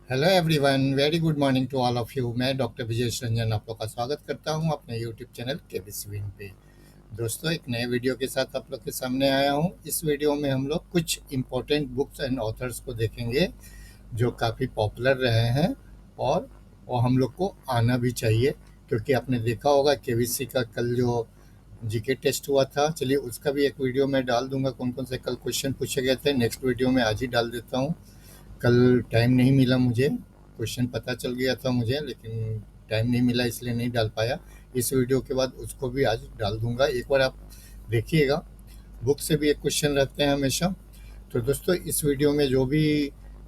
Hello everyone, very good morning to all of you. मैं doctor Vijay Ranjan आप लोग का स्वागत करता हूं अपने यूट्यूब चैनल केबीसी विन पे। दोस्तों, एक नए वीडियो के साथ आप लोग के सामने आया हूं। इस वीडियो में हम लोग कुछ इम्पोर्टेंट बुक्स एंड ऑथर्स को देखेंगे जो काफ़ी पॉपुलर रहे हैं और वो हम लोग को आना भी चाहिए, क्योंकि आपने देखा होगा केबीसी का कल जो जीके टेस्ट हुआ था। चलिए, उसका भी एक वीडियो मैं डाल दूंगा, कौन कौन से कल क्वेश्चन पूछे गए थे। नेक्स्ट वीडियो में आज ही डाल देता हूँ। कल टाइम नहीं मिला मुझे, क्वेश्चन पता चल गया था मुझे, लेकिन टाइम नहीं मिला इसलिए नहीं डाल पाया। इस वीडियो के बाद उसको भी आज डाल दूंगा। एक बार आप देखिएगा, बुक से भी एक क्वेश्चन रहते हैं हमेशा। तो दोस्तों, इस वीडियो में जो भी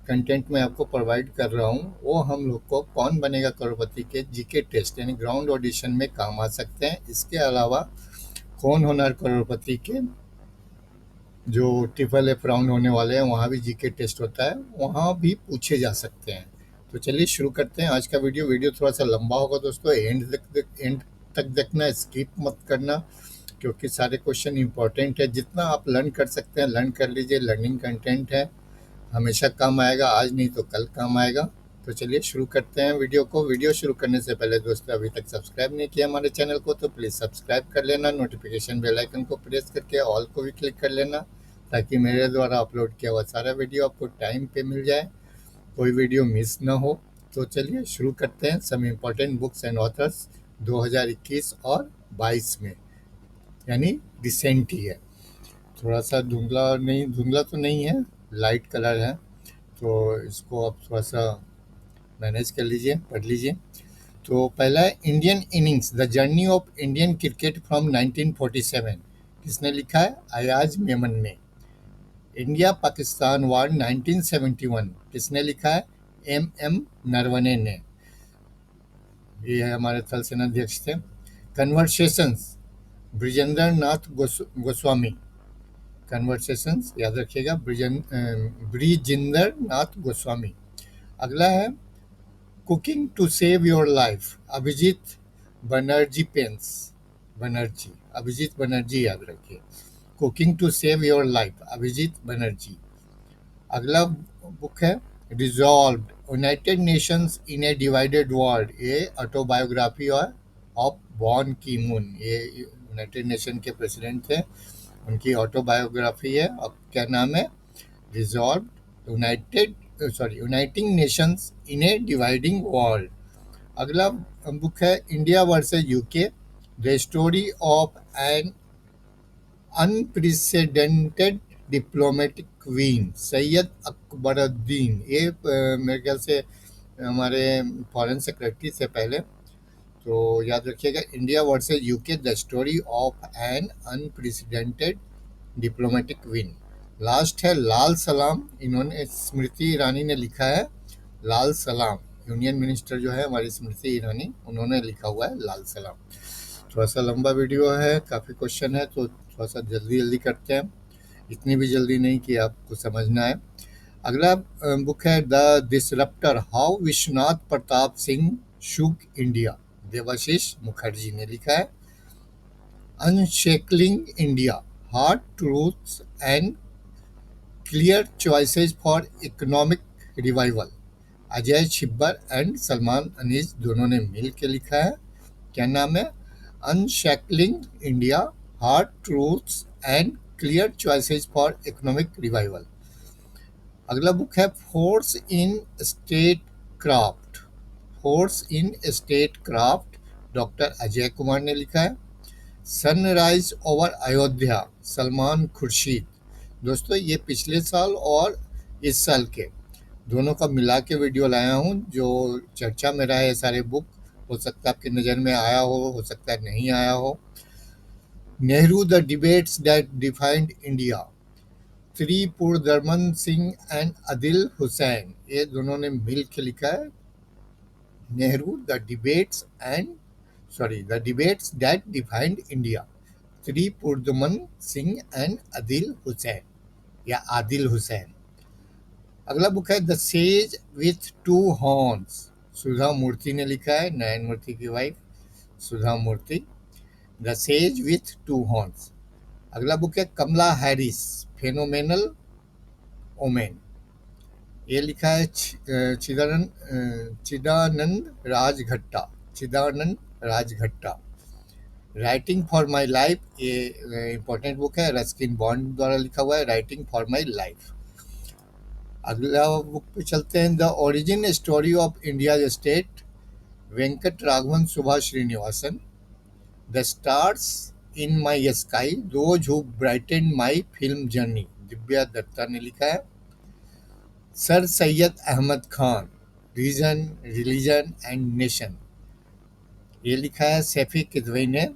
कंटेंट मैं आपको प्रोवाइड कर रहा हूँ वो हम लोग को कौन बनेगा करोड़पति के जीके टेस्ट यानी ग्राउंड ऑडिशन में काम आ सकते हैं। इसके अलावा कौन होना करोड़पति के जो ट्रिपल एफ राउंड होने वाले हैं वहाँ भी जीके टेस्ट होता है, वहाँ भी पूछे जा सकते हैं। तो चलिए शुरू करते हैं आज का वीडियो। वीडियो थोड़ा सा लंबा होगा दोस्तों, एंड तक देखना, स्किप मत करना, क्योंकि सारे क्वेश्चन इंपॉर्टेंट है। जितना आप लर्न कर सकते हैं लर्न कर लीजिए। लर्निंग कंटेंट है, हमेशा काम आएगा, आज नहीं तो कल काम आएगा। तो चलिए शुरू करते हैं वीडियो को। वीडियो शुरू करने से पहले दोस्तों, अभी तक सब्सक्राइब नहीं किया हमारे चैनल को तो प्लीज़ सब्सक्राइब कर लेना। नोटिफिकेशन बेल आइकन को प्रेस करके ऑल को भी क्लिक कर लेना, ताकि मेरे द्वारा अपलोड किया हुआ सारा वीडियो आपको टाइम पे मिल जाए, कोई वीडियो मिस ना हो। तो चलिए शुरू करते हैं। Some important books and authors 2021 और 22 में, यानी रिसेंट ही है। थोड़ा सा धुंधला नहीं, धुंधला तो नहीं है, लाइट कलर है, तो इसको आप थोड़ा सा मैनेज कर लीजिए, पढ़ लीजिए। तो पहला है Indian innings, the journey of Indian cricket from 1947। किसने लिखा है? अयाज मेमन ने। इंडिया पाकिस्तान वार 1971, किसने लिखा है? एम एम नरवणे ने। ये है हमारे थल सेनाध्यक्ष थे। कन्वर्सेशंस, ब्रिजेंद्र नाथ गोस्वामी। कन्वर्सेशंस याद रखिएगा, ब्रिजेंद्र नाथ गोस्वामी। अगला है cooking to save your life, Abhijit Banerjee pens. Banerjee, Abhijit Banerjee याद रखिए। Cooking to save your life, Abhijit Banerjee. अगला बुक है resolve, United Nations in a divided world. ये autobiography of Ban Ki moon, ये यूनाइटेड नेशन के प्रेसिडेंट थे, उनकी ऑटोबायोग्राफी है। और क्या नाम है? Resolve United uniting Nations in A dividing world. अगला बुक है India versus UK, the story of an unprecedented diplomatic queen, Syed Akbaruddin. ये मेरे ख्याल से हमारे फॉरेन सेक्रेटरी से पहले। तो याद रखिएगा, India versus UK, the story of an unprecedented diplomatic queen. Last है लाल सलाम, इन्होंने स्मृति ईरानी ने लिखा है। लाल सलाम, यूनियन मिनिस्टर जो है हमारी स्मृति ईरानी, उन्होंने लिखा हुआ है लाल सलाम। थोड़ा सा लंबा वीडियो है, काफ़ी क्वेश्चन है, तो थोड़ा सा जल्दी जल्दी करते हैं। इतनी भी जल्दी नहीं कि आपको समझना है। अगला बुक है the disruptor, how Vishwanath Pratap Singh shook India. Debashish Mukherjee ने लिखा है। Unshackling India, hard truths and clear choices for economic revival. Ajay Chhibber and Salman Anees दोनों ने मिल के लिखा है। क्या नाम है? Unshackling India, hard truths and clear choices for economic revival. अगला बुक है force in state craft. Force in state craft, doctor Ajay Kumar ने लिखा है। Sunrise over Ayodhya, Salman Khurshid. दोस्तों, ये पिछले साल और इस साल के दोनों का मिला के वीडियो लाया हूँ जो चर्चा में रहा है। सारे बुक हो सकता है आपकी नज़र में आया हो सकता है नहीं आया हो। Nehru, the debates that defined India, Tripurdaman Singh and Adil Hussain, ये दोनों ने मिल के लिखा है। Nehru, the debates that defined India, Tripurdaman Singh and Adil Hussain या आदिल हुसैन। अगला बुक है the sage with two horns, Sudha Murty ने लिखा है, नयन मूर्ति की wife Sudha Murty. The sage with two horns. अगला बुक है कमला हैरिस, फेनोमेनल ओमेन। ये लिखा है चिदानंद Rajghatta. Chidanand Rajghatta. Writing for my life, ये इंपॉर्टेंट बुक है, रस्किन बॉन्ड द्वारा लिखा हुआ है, राइटिंग फॉर माई लाइफ। अगला बुक पे चलते हैं, the origin story of India state, Venkat Raghavan Subhash Srinivasan. The stars in my sky, those who brighten my film journey, Divya Dutta ने लिखा है। Sir Syed Ahmad Khan, reason religion and nation, ये लिखा है सैफी किदवई ने।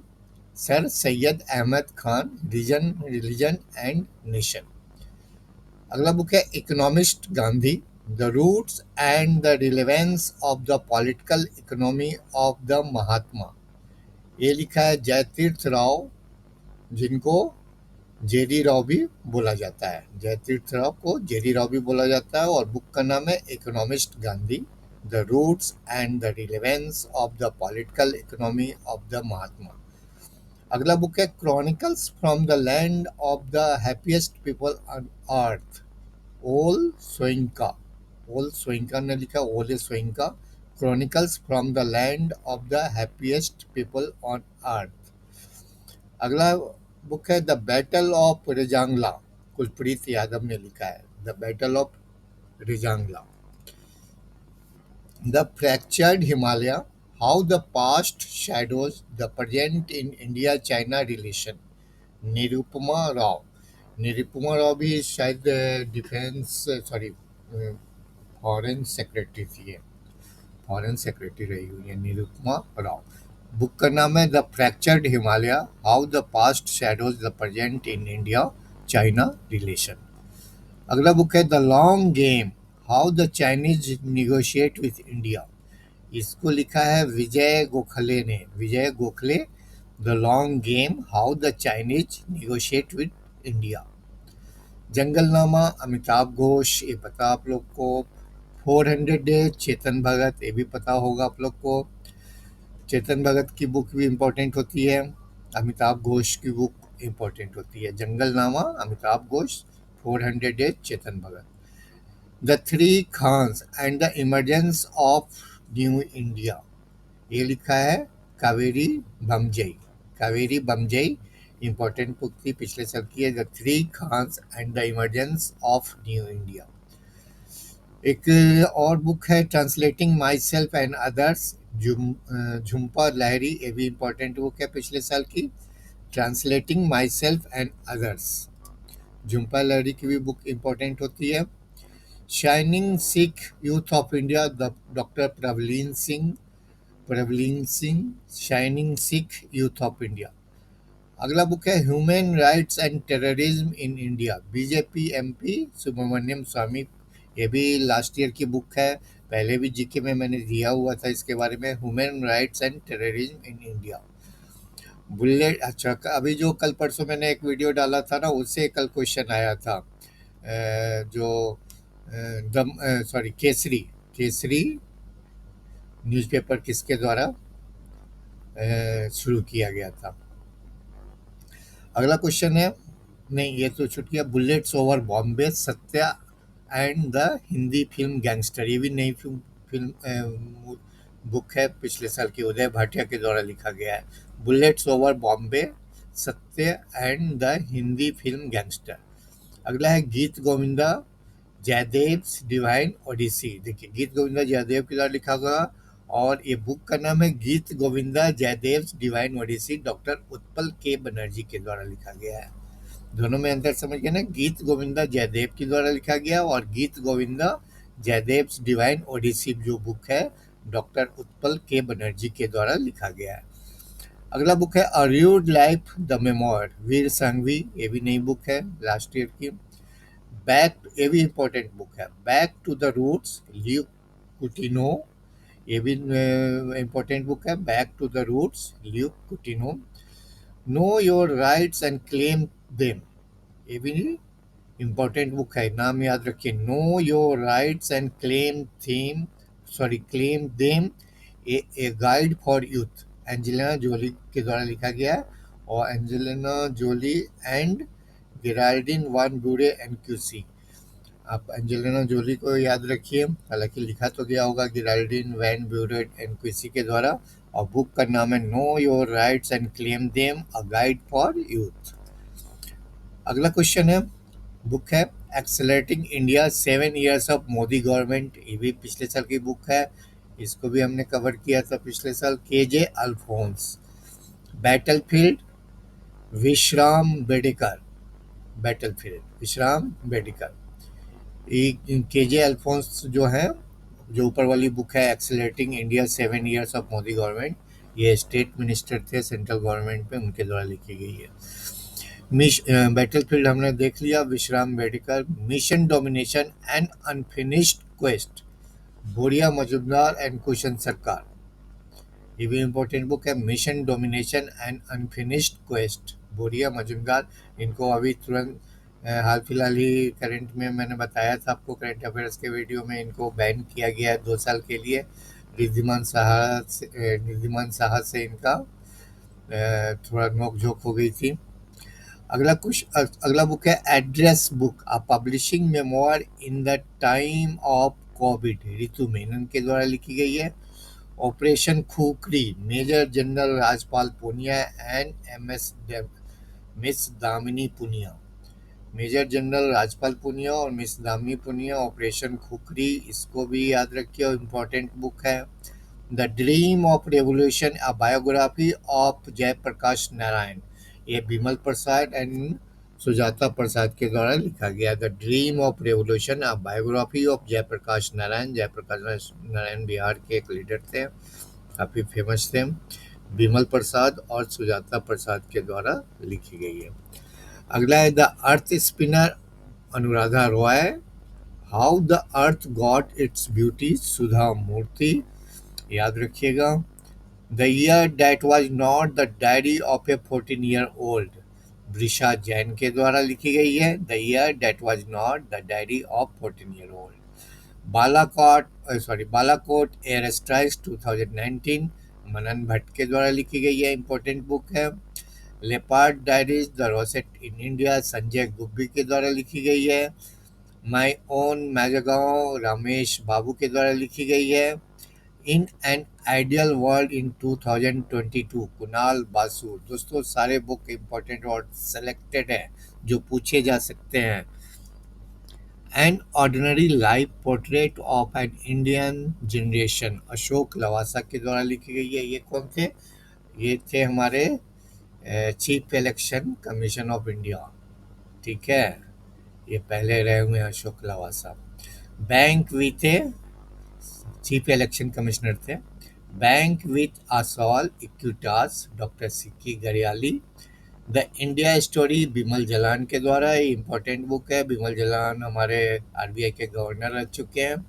Sir Syed Ahmad Khan, reason religion and nation. अगला बुक है economist Gandhi, the roots and the relevance of the political economy of the Mahatma, ये लिखा है जयतीर्थ राव, जिनको जेरी राव भी बोला जाता है। जयतीर्थ राव को जेरी राव भी बोला जाता है, और बुक का नाम है economist Gandhi, the roots and the relevance of the political economy of the Mahatma. अगला बुक है chronicles from the land of the happiest people on earth, Wole Soyinka. Wole Soyinka ने लिखा, Wole Soyinka, chronicles from the land of the happiest people on earth. अगला book है the battle of Rezang La, Kulpreet Yadav ने लिखा है, the battle of Rezang La. The fractured Himalaya, how the past shadows the present in India China relation, Nirupama Rao. Nirupama Rao भी शायद defence sorry foreign secretary थी, foreign secretary रही हुई है निरुपमा राव। बुक का नाम है the fractured Himalaya, how the past shadows the present in India China relation. अगला बुक है the long game, how the Chinese negotiate with India, इसको लिखा है विजय गोखले ने, Vijay Gokhale. The long game, how the Chinese negotiate with India. Jungle Nama Amitav Ghosh, ये पता आप लोग को। 400 डेज चेतन भगत, ये भी पता होगा आप लोग को। चेतन भगत की बुक भी इम्पोर्टेंट होती है, अमिताभ घोष की बुक इम्पोर्टेंट होती है। Jungle Nama Amitav Ghosh, 400 days Chetan Bhagat. The three Khans and the emergence of new India, ये लिखा है कावेरी बमजई। कावेरी बमजई इम्पोर्टेंट बुक थी, पिछले साल की है, द three Khans and the emergence of new इंडिया। एक और बुक है translating myself and others, Jhumpa Lahiri, ये भी इम्पोर्टेंट बुक है पिछले साल की, translating myself and others. Jhumpa Lahiri की भी बुक इम्पोर्टेंट होती है। Shining Sikh youth of India, doctor Pravleen Singh, Pravleen Singh, shining Sikh youth of India. अगला बुक है human rights and terrorism in India, BJP MP Subramanian Swamy, ये भी लास्ट ईयर की बुक है, पहले भी जीके में मैंने दिया हुआ था इसके बारे में, human rights and terrorism in India. Bullet, अच्छा अभी जो कल परसों मैंने एक वीडियो डाला था ना, उससे कल क्वेश्चन आया था, जो दम सॉरी केसरी, केसरी न्यूज़पेपर किसके द्वारा शुरू किया गया था। अगला क्वेश्चन है, नहीं ये तो छूट गया, bullets over Bombay, Satya and the Hindi film gangster, ये भी नई फिल्म बुक है, पिछले साल की, उदय भाटिया के द्वारा लिखा गया है। बुलेट्स ओवर बॉम्बे, सत्य and the Hindi film gangster. अगला है गीत गोविंदा जयदेव्स डिवाइन ओडिसी, देखिए गीत गोविंदा जयदेव के द्वारा लिखा गया, और ये बुक का नाम है गीत गोविंदा जयदेव्स डिवाइन ओडिसी, डॉक्टर उत्पल के बनर्जी के द्वारा लिखा गया है। दोनों में अंतर समझ गए ना, गीत गोविंदा जयदेव के द्वारा लिखा गया और गीत गोविंदा जयदेव्स डिवाइन ओडिसी जो बुक है डॉक्टर उत्पल के बनर्जी के द्वारा लिखा गया है। अगला बुक है a rude life the memoir, Vir Sanghvi, ये भी नई बुक है लास्ट ईयर की। बैक, ये भी इम्पोर्टेंट बुक है, back to the roots, Luke Coutinho, ये भी इम्पोर्टेंट बुक है, back to the roots, Luke Coutinho. Know your rights and claim them, ये भी इम्पोर्टेंट बुक है, नाम याद रखिए, know your rights and claim them, a guide for youth, Angelina Jolie के द्वारा लिखा गया है, और Angelina Jolie and Geraldine Van Bueren and QC. आप एंजेलिना जोली को याद रखिए, हालांकि लिखा तो गया होगा गिराल्डिन वैन ब्यूरेट एंड क्विसी के द्वारा, और बुक का नाम है no your rights and claim them, a guide for youth. अगला क्वेश्चन है, बुक है accelerating India 7 years of Modi government, ये भी पिछले साल की बुक है, इसको भी हमने कवर किया था पिछले साल। KJ अल्फोंस। बैटलफील्ड विश्राम बेडेकर, बैटलफील्ड विश्राम बेडेकर। KJ अल्फोंस जो है, जो ऊपर वाली बुक है accelerating India 7 years of Modi government, ये स्टेट मिनिस्टर थे सेंट्रल गवर्नमेंट में, उनके द्वारा लिखी गई है। बैटलफील्ड हमने देख लिया, विश्राम Bedekar. Mission domination and unfinished quest, बोरिया मजुमदार एंड कुशन सरकार, ये भी इम्पोर्टेंट बुक है। Mission domination and unfinished quest, बोरिया मजुमदार। इनको अभी तुरंत हाल फिलहाल ही करंट में मैंने बताया था आपको, करंट अफेयर्स के वीडियो में, इनको बैन किया गया है 2 साल के लिए। रिद्धिमान साहा से इनका थोड़ा नोकझोंक हो गई थी। अगला बुक है address book, a publishing memoir in the time of covid, Ritu Menon के द्वारा लिखी गई है। Operation Khukri, major general Rajpal Punia and miss Damini Punia. Major general Rajpal Punia और मिस दामिनी पुनिया, ऑपरेशन खुखरी, इसको भी याद रखिए और इम्पोर्टेंट बुक है। The dream of revolution, a biography of Jayaprakash Narayan, ये बिमल प्रसाद एंड सुजाता प्रसाद के द्वारा लिखा गया। The dream of revolution, a biography of Jayaprakash Narayan. Jayaprakash Narayan Bihar के एक लीडर थे, काफ़ी फेमस थे। बिमल प्रसाद और सुजाता प्रसाद के द्वारा लिखी गई है। अगला है the earth spinner, Anuradha Roy. How the earth got its beauty, Sudha Murty, याद रखिएगा। The year that was not the diary of a 14-year-old, Vrisha Jain के द्वारा लिखी गई है। The year that was not the diary of 14-year-old। Balakot air strikes 2019, Manan Bhatt के द्वारा लिखी गई है, इंपॉर्टेंट बुक है। Leopard diaries the rosette in India, Sanjay Gubbi के द्वारा लिखी गई है। माई ओन मैजगांव, रमेश बाबू के द्वारा लिखी गई है। In an ideal world in 2022, Kunal Basu. दोस्तों सारे बुक इंपॉर्टेंट और सेलेक्टेड है जो पूछे जा सकते हैं। An ordinary life portrait of an Indian generation, Ashok Lavasa के द्वारा लिखी गई है। ये कौन थे? ये थे हमारे chief election commission of India, ठीक है, ये पहले रहे हुए अशोक लवासा। बैंक भी थे, चीफ इलेक्शन कमिश्नर थे। Bank with a soul Equitas, doctor Sikki Gariyali. The India story, Bimal Jalan के द्वारा, ये इंपॉर्टेंट बुक है। बिमल जलान हमारे RBI के गवर्नर रह चुके हैं।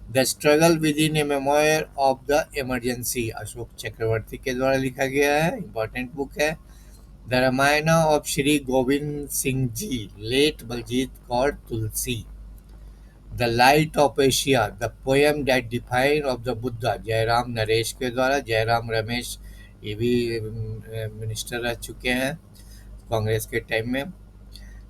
The struggle within a memoir of the emergency, Ashok Chakravarti के द्वारा लिखा गया है, इंपॉर्टेंट बुक है। The Ramayana of Shri Gobind Singh ji, late Baljit Kaur Tulsi. The light of Asia, the poem that define of the Buddha, Jairam Naresh के द्वारा। जयराम रमेश ये भी मिनिस्टर रह चुके हैं कांग्रेस के टाइम में।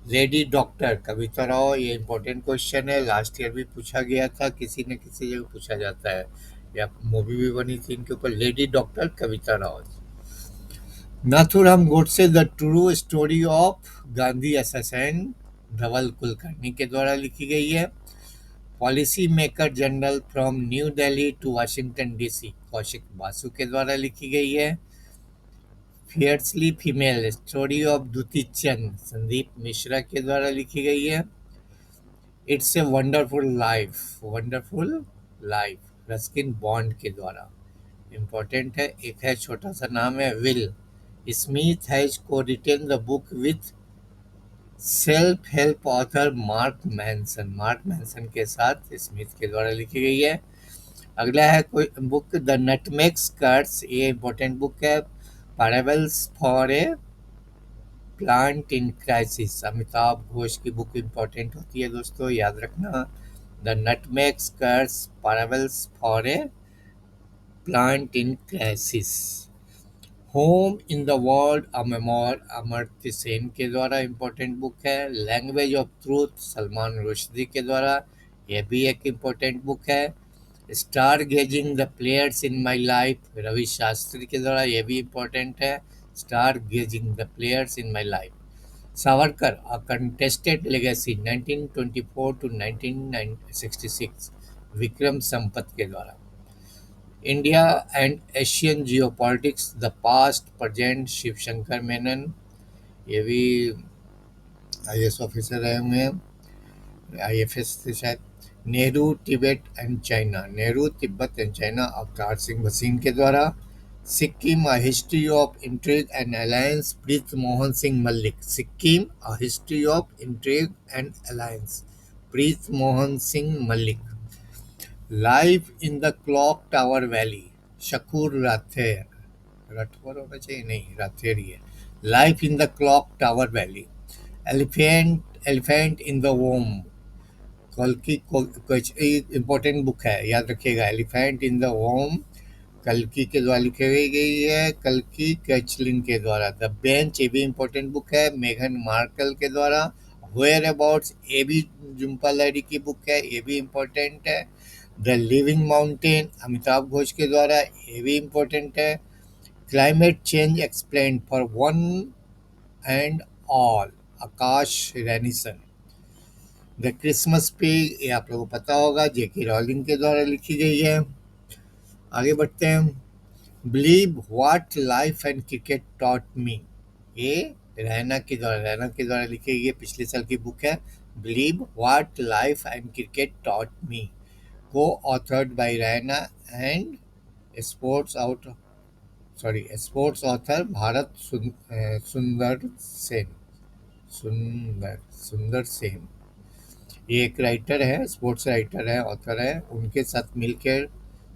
लेडी डॉक्टर कविता राव, ये इंपॉर्टेंट क्वेश्चन है, लास्ट ईयर भी पूछा गया था, किसी न किसी जगह पूछा जाता है, या मूवी भी बनी थी इनके ऊपर, lady doctor Kavita Rao. Nathuram Godse, the true story of Gandhi assassin, Dhaval Kulkarni के द्वारा लिखी गई है। Policy maker general from New Delhi to Washington DC, Kaushik Basu के द्वारा लिखी गई है। Fiercely female, story of Dutee Chand, Sandeep Mishra के द्वारा लिखी गई है। It's a wonderful life, Ruskin Bond के द्वारा, इम्पोर्टेंट है। एक है छोटा सा नाम है Will Smith, has cowritten the book with self help author Mark Manson के साथ स्मिथ के द्वारा लिखी गई है। अगला है कोई बुक द नटमेग कर्स, ये इंपॉर्टेंट बुक है। Parables for a planet in crisis, Amitav Ghosh की बुक इंपॉर्टेंट होती है दोस्तों, याद रखना। The nutmeg curse, parables for a planet in crisis. Home in the world a memoir Amartya Sen के द्वारा इम्पोर्टेंट बुक है। Language of truth Salman Rushdie के द्वारा, यह भी एक इम्पोर्टेंट बुक है। Star gazing the players in my life Ravi Shastri के द्वारा, यह भी इम्पोर्टेंट है। Star gazing the players in my life. Savarkar a contested legacy 1924 to 1966 Vikram Sampath के द्वारा। India and Asian geopolitics the past present Shivshankar Menon, ये भी आईएएस ऑफिसर रहे हुए हैं, आईएफएस से शायद। Nehru Tibet and China, Nehru Tibet and China Avtar Singh Bhasin के द्वारा। Sikkim a history of intrigue and alliance Preet Mohan Singh Malik, Sikkim a history of intrigue and alliance Preet Mohan Singh Malik. Life in the clock tower valley Shakoor Rather, Rathore होना चाहिए, नहीं राथेर ही है। Life in the clock tower valley. Elephant in the womb, कल्कि important book है, याद रखिएगा। एलिफेंट इन द वोम कल्कि के द्वारा लिखी गई है, कल्कि कैचलिन के द्वारा। द बेंच, ये भी इम्पोर्टेंट बुक है, मेघन मार्कल के द्वारा। वेयर अबाउट्स, ये भी जुम्पा लाहिड़ी की बुक है, ये भी इम्पोर्टेंट है। The living mountain Amitav Ghosh के द्वारा, ये भी इम्पोर्टेंट है। Climate change explained for one and all Akash Ranison. The Christmas pig, ये आप लोगों को पता होगा, जेके रॉलिंग के द्वारा लिखी गई है। आगे बढ़ते हैं। Believe what life and cricket taught मी, ये रैना के द्वारा लिखी गई है, पिछले साल की बुक है। Believe what life and cricket taught me, co authored by Raina and sports out sports author Bharat Sundaresan. ये एक राइटर है, स्पोर्ट्स राइटर है, ऑथर है, उनके साथ मिलकर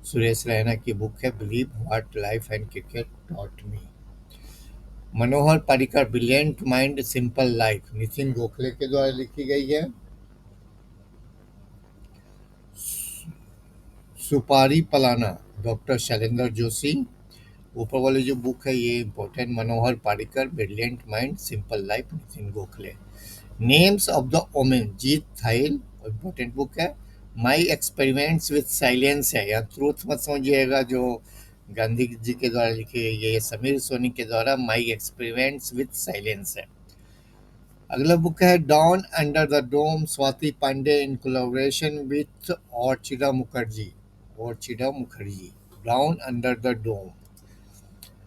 सुरेश रैना की बुक है believe what life and cricket taught me. Manohar Parrikar brilliant mind simple life Nitin Gokhale के द्वारा लिखी गई है। सुपारी पलाना डॉक्टर शैलेंद्र जोशी, ऊपर वाली जो बुक है ये important. Manohar Parrikar brilliant mind simple life Nitin Gokhale. Names of the women Jeet Thayil, important book है। माई एक्सपेरिमेंट्स विथ साइलेंस है, या ट्रूथ मत समझिएगा, जो गांधी जी के द्वारा लिखी गई है, ये समीर सोनी के द्वारा माई एक्सपेरिमेंट्स विथ साइलेंस है। अगला बुक है dawn under the dome Swati Pandey in collaboration with Orchida Mukherjee. Down under the dome.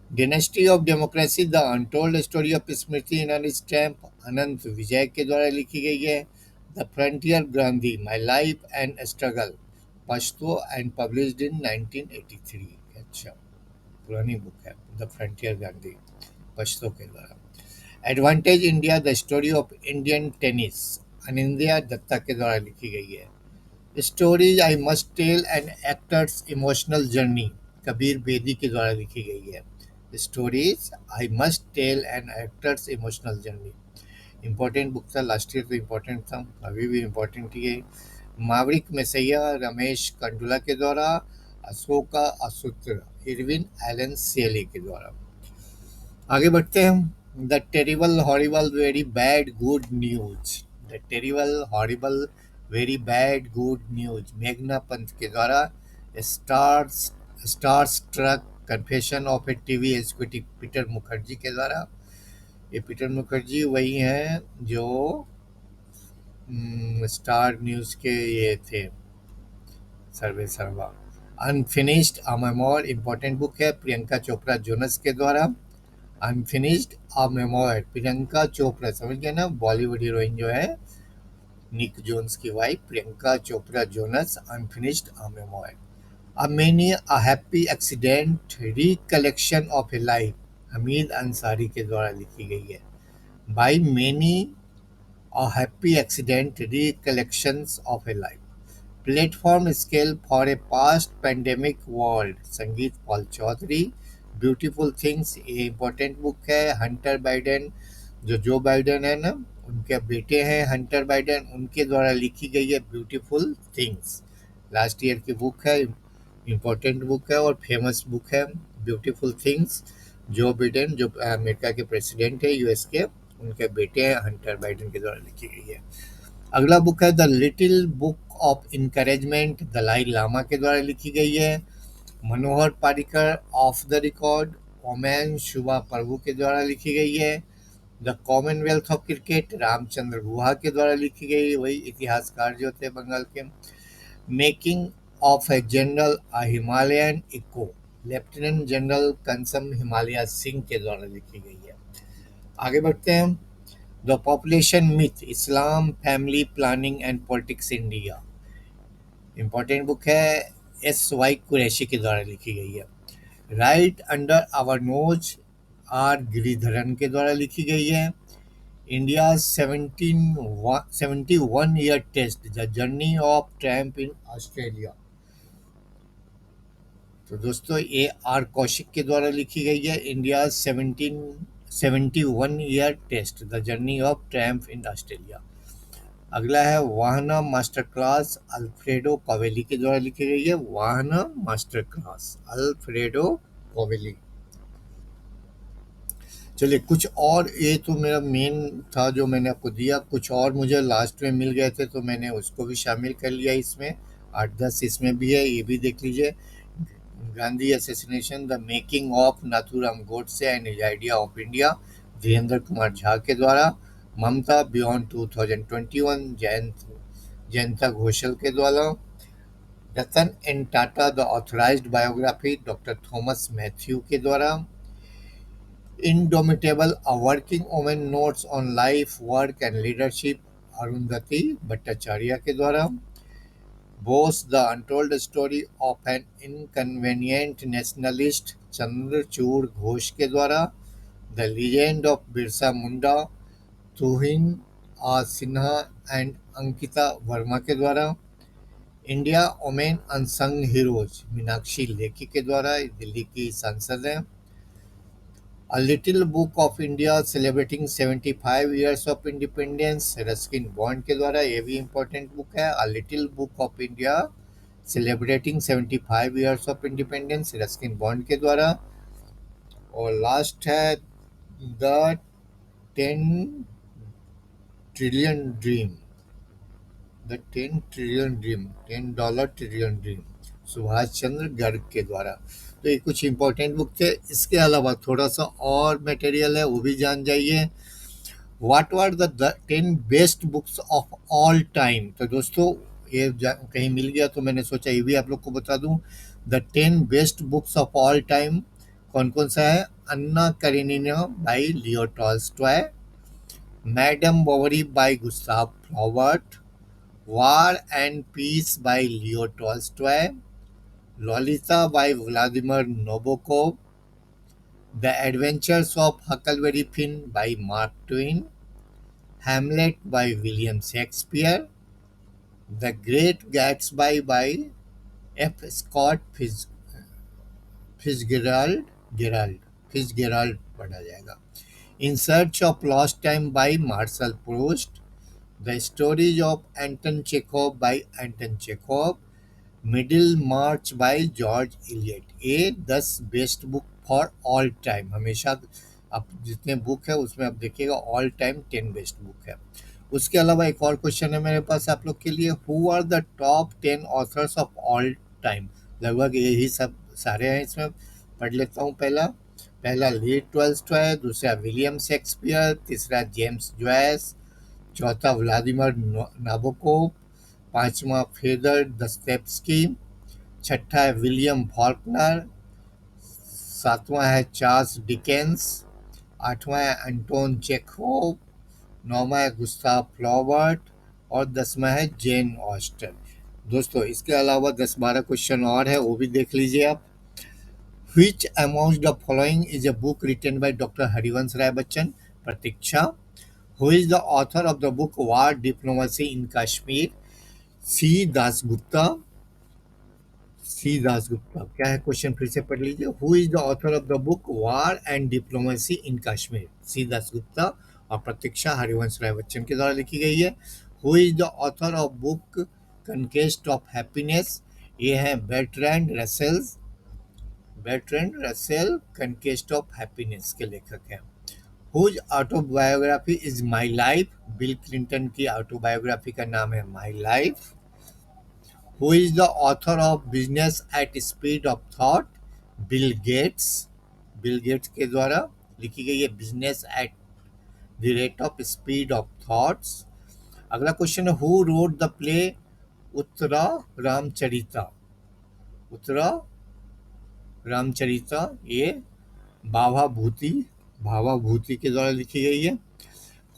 Dynasty of democracy the untold story of Smriti Irani stamp Anant Vijay के द्वारा लिखी गई है। The frontier Gandhi my life and struggle Pashto and published in 1983। अच्छा, पुरानी बुक है द फ्रंटियर गांधी, पश्तो के द्वारा। Advantage India the story of Indian tennis Anindya Dutta के द्वारा लिखी गई है। Stories I must tell an actor's emotional journey Kabir Bedi के द्वारा लिखी गई है। Stories I must tell an actor's emotional journey, important book था, लास्ट ईयर तो इम्पोर्टेंट था, अभी भी इम्पोर्टेंट ही है। मावरिक मैसैया रमेश कंडुला के द्वारा। अशोका असूत्र इरविन एलन सेली के द्वारा। आगे बढ़ते हैं हम। The terrible horrible very bad good news, the terrible horrible very bad good news मेघना पंत के द्वारा। Star struck confession of a TV executive Peter Mukherjee के द्वारा। ये पीटर मुखर्जी वही हैं जो स्टार न्यूज़ के ये थे सर्वा। अनफिनिश्ड अ मेमोर इम्पोर्टेंट बुक है, प्रियंका चोपड़ा जोनस के द्वारा। अनफिनिश्ड अ मेमोर प्रियंका चोपड़ा, समझ गए ना, बॉलीवुड हीरोइन जो है निक जोन्स की wife Priyanka Chopra Jonas. Unfinished a memoir. A many a happy accident recollection of A life Hamid Ansari के द्वारा लिखी गई है। By many a happy accident recollections of A life. Platform scale for a past pandemic world संगीत Paul Chaudhary. Beautiful things, ये important book है। Hunter Biden, Joe Biden है ना, उनके बेटे हैं हंटर बाइडेन, उनके द्वारा लिखी गई है ब्यूटीफुल थिंग्स। लास्ट ईयर की बुक है, इम्पोर्टेंट बुक है और फेमस बुक है ब्यूटीफुल थिंग्स। जो बिडेन, जो अमेरिका के प्रेसिडेंट है यूएस के, उनके बेटे हैं हंटर बाइडेन के द्वारा लिखी गई है। अगला बुक है the little book of encouragement, Dalai Lama के द्वारा लिखी गई है। Manohar Parrikar off the record, Waman Shubha Prabhu के द्वारा लिखी गई है। The commonwealth of cricket, Ramachandra Guha के द्वारा लिखी गई, वही इतिहासकार जो थे बंगाल के। Making of a general a Himalayan echo, lieutenant general Konsam Himalay Singh के द्वारा लिखी गई है। आगे बढ़ते हैं। The population myth, Islam, family planning and politics India, important book है, एस वाई कुरैशी के द्वारा लिखी गई है। Right under our nose, R Giridharan के द्वारा लिखी गई है। India 71 year test, the journey of triumph in Australia, तो दोस्तों ये आर कौशिक के द्वारा लिखी गई है। India 71 year test, the journey of triumph in Australia. अगला है Vahana master class, Alfredo Covelli के द्वारा लिखी गई है। Vahana master class, Alfredo Covelli. चलिए कुछ और, ये तो मेरा मेन था जो मैंने आपको दिया, कुछ और मुझे लास्ट में मिल गए थे तो मैंने उसको भी शामिल कर लिया इसमें। 8-10 इसमें भी है, ये भी देख लीजिए। Gandhi assassination, the making of Nathuram Godse and his idea of India, Dhirendra Kumar Jha के द्वारा। ममता बियॉन्ड 2021, जयंता घोषल के द्वारा। Ratan N Tata, the authorised biography, doctor Thomas Mathew के द्वारा। Indomitable, a working women notes on life, work and leadership, Arundhati Bhattacharya के द्वारा। Bose, the untold story of an inconvenient nationalist, Chandrachur Ghosh के द्वारा। The legend of Birsa Munda, Tuhin Sinha and Ankita Verma के द्वारा। India women unsung heroes, Meenakshi Lekhi के द्वारा, दिल्ली की सांसद हैं। A Little Book of India Celebrating 75 Years of Independence, Ruskin Bond के द्वारा, ये भी इम्पोर्टेंट बुक है। A Little Book of India Celebrating 75 Years of Independence, Ruskin Bond के द्वारा। और लास्ट है the 10 trillion dream, the 10 trillion dream, $10 trillion dream, Subhash Chandra Garg के द्वारा। तो ये कुछ इंपॉर्टेंट बुक थे। इसके अलावा थोड़ा सा और मटेरियल है, वो भी जान जाइए। What are the 10 best books of all time, तो दोस्तों ये कहीं मिल गया तो मैंने सोचा ये भी आप लोग को बता दूं। The 10 best books of all time कौन कौन सा है? Anna Karenina by Leo Tolstoy, Madame Bovary by Gustave Flaubert, War and Peace by Leo Tolstoy, Lolita by Vladimir Nabokov, The Adventures of Huckleberry Finn by Mark Twain, Hamlet by William Shakespeare, The Great Gatsby by F. Scott Fitzgerald, Fitzgerald पढ़ा जाएगा। In Search of Lost Time by Marcel Proust, The Stories of Anton Chekhov by Anton Chekhov, middle March by George Eliot. ये 10 best book for all time, हमेशा आप जितने book है उसमें आप देखिएगा ऑल टाइम 10 बेस्ट बुक है। उसके अलावा एक और क्वेश्चन है मेरे पास आप लोग के लिए, who are the top 10 authors of all time? लगभग यही सब सारे हैं, इसमें पढ़ लेता हूँ। पहला ली टॉल्स्टॉय, दूसरा विलियम शेक्सपियर, तीसरा जेम्स जॉयस, चौथा व्लादिमीर नाबोकोव, पांचवा फेदर दस्तयेव्स्की, छठा है विलियम फॉल्कनर, सातवां है चार्ल्स डिकेंस, आठवां है एंटोन चेखोव, नौवां है गुस्ताव फ्लॉबर्ट और 10वां है जेन ऑस्टन। दोस्तों इसके अलावा 10-12 क्वेश्चन और है, वो भी देख लीजिए आप। Which amongst the following is a book written by Dr. Harivansh Rai Bachchan? Pratiksha. Who is the author of the book War Diplomacy in Kashmir? सी दासगुप्ता। क्या है क्वेश्चन, फिर से पढ़ लीजिए। Who is the author of the book war and diplomacy in Kashmir? C Dasgupta. और प्रतीक्षा हरिवंश राय बच्चन के द्वारा लिखी गई है। Who is the author of book conquest of happiness? ये है Bertrand Russell's. Bertrand Russell conquest of happiness के लेखक हैं। Whose autobiography is my life, Bill Clinton की ऑटोबायोग्राफी का नाम है my life. Who is the author of business at speed of thought, Bill Gates, Bill Gates के द्वारा लिखी गई है business at the rate of speed of thoughts. अगला क्वेश्चन है who wrote the play Uttara Ramacharita, Uttara Ramacharita ये भावाभूति, भावाभूति के द्वारा लिखी गई है।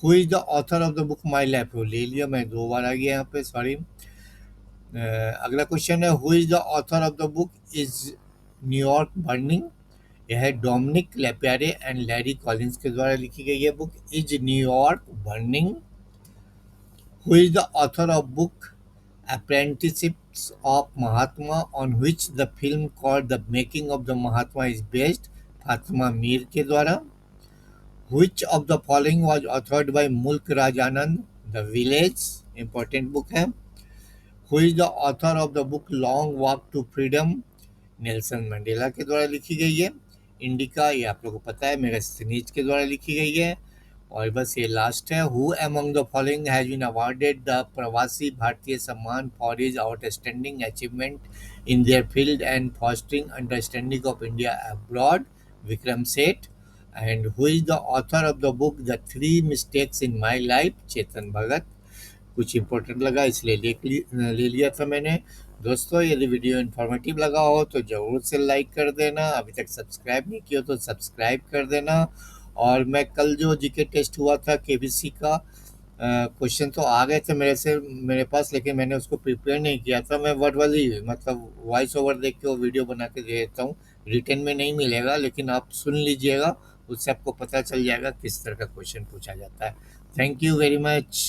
Who is the author of the book my life, ले लिया मैं, 2 बार आ गया यहाँ पे, सॉरी। अगला क्वेश्चन है who is the author of the book is New York burning, यह है डोमिनिक लेप्यारे एंड लैरी कॉलिंस के द्वारा लिखी गई है book is New York burning. Who is the author of book Apprenticeships of Mahatma, on which the film called The Making of the Mahatma is based, Fatima Mir के द्वारा। Which of the following was authored by मुल्क Raj Anand, The Village, important book है। Who is the author of the book Long Walk to Freedom, Nelson Mandela के द्वारा लिखी गई है। Indica ये आप लोगों को पता है मेगास्थनीज के द्वारा लिखी गई है। और बस ये लास्ट है who among the following has been awarded the Pravasi Bharatiya Samman for his outstanding achievement in their field and fostering understanding of India abroad, Vikram Seth. And who is the author of the book the 3 mistakes in my life, Chetan Bhagat. कुछ important लगा इसलिए ले लिया था मैंने। दोस्तों यदि video informative लगा हो तो ज़रूर से लाइक कर देना, अभी तक सब्सक्राइब नहीं किया तो सब्सक्राइब कर देना। और मैं कल जो जीके टेस्ट हुआ था केबीसी का, क्वेश्चन तो आ गए थे मेरे पास, लेकिन मैंने उसको प्रिपेयर नहीं किया था। मैं वर्बली मतलब वॉइस ओवर देख के वो वीडियो बना के दे देता हूँ, रिटन में नहीं मिलेगा, लेकिन आप सुन लीजिएगा, उससे आपको पता चल जाएगा किस तरह का क्वेश्चन पूछा जाता है। Thank you very much.